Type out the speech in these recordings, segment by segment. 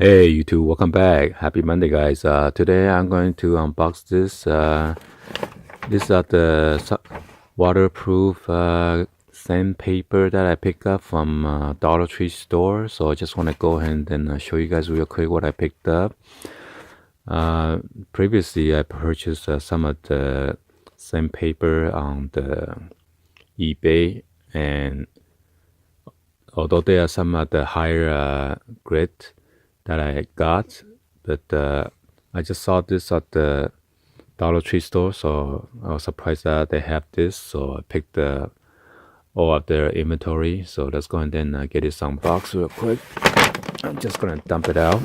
Hey YouTube, welcome back. Happy Monday, guys. Today I'm going to unbox this. These are the waterproof sandpaper that I picked up from Dollar Tree store. So I just want to go ahead and show you guys real quick what I picked up. Previously, I purchased some of the sandpaper on the eBay, and although there are some of the higher grit that I got, but I just saw this at the Dollar Tree store, so I was surprised that they have this. So I picked all of their inventory. So let's go ahead and get this unboxed real quick. I'm just gonna dump it out.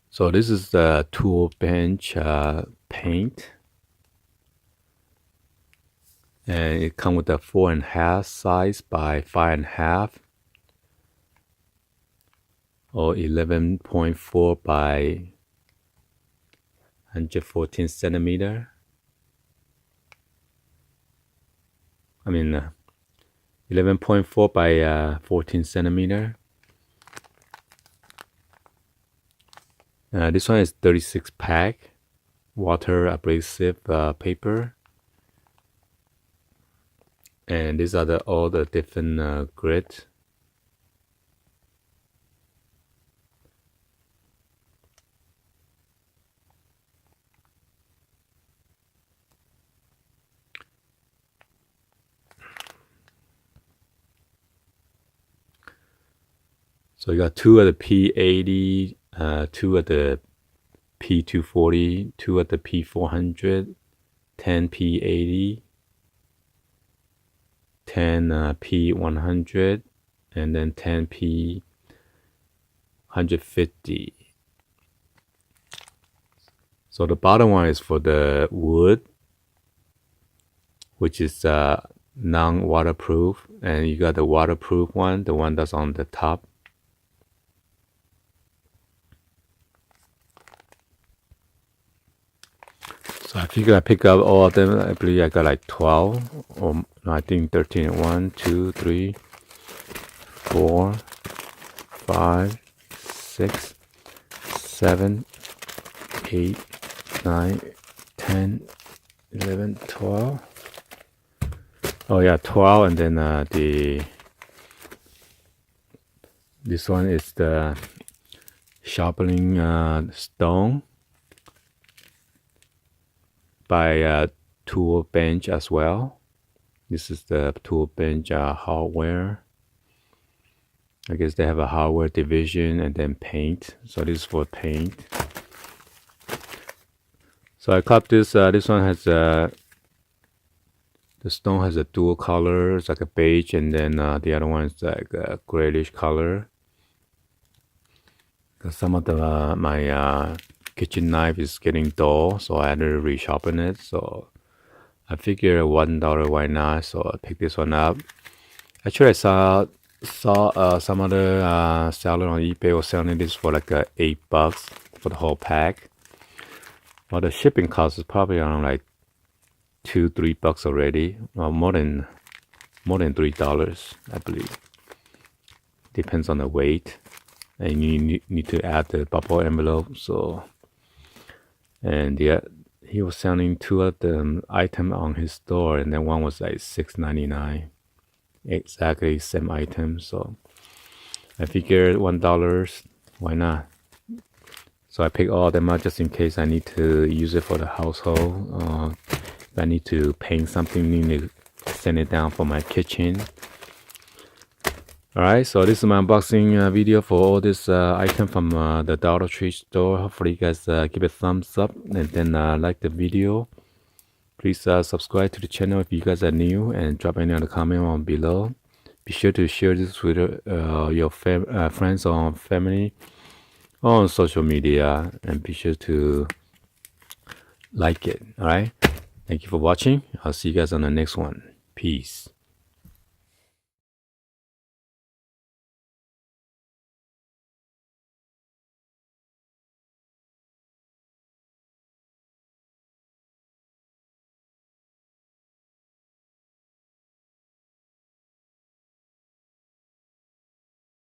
So this is the tool bench paint, and it comes with a 4.5 size by 5.5, or 11.4 by 114 centimeter. I mean 11.4 by 14 centimeter. This one is 36 pack water abrasive paper, and these are all the different grit. So you got two of the P80, two of the P240, two of the P400, 10 P80, 10 P100, and then 10 P150. So the bottom one is for the wood, which is non-waterproof, and you got the waterproof one, the one that's on the top. So I figured I pick up all of them. I believe I got like 12, or no, I think 13. 1, 2, 3, 4, 5, 6, 7, 8, 9, 10, 11, 12. Oh yeah, 12, and then this one is the sharpening stone by tool bench as well. This is the tool bench hardware. I guess they have a hardware division and then paint. So this is for paint. So I cut this. This one has the stone has a dual color. It's like a beige, and then the other one is like a grayish color. Because some of the my kitchen knife is getting dull, so I had to resharpen it. So I figured $1, why not? So I picked this one up. Actually, I saw some other seller on eBay was selling this for like $8 for the whole pack. Well, the shipping cost is probably around like $2-3 already. Well, more than $3, I believe. Depends on the weight, and you need to add the bubble envelope. So, and yeah, he was selling two of the items on his store, and then one was like $6.99. Exactly same item. So I figured $1, why not? So I picked all of them up just in case I need to use it for the household. If I need to paint something, need to send it down for my kitchen. Alright, so this is my unboxing video for all this item from the Dollar Tree store. Hopefully you guys give it a thumbs up, and then like the video. Please subscribe to the channel if you guys are new, and drop any other comment on below. Be sure to share this with your friends or family on social media, and be sure to like it. Alright, thank you for watching. I'll see you guys on the next one. Peace.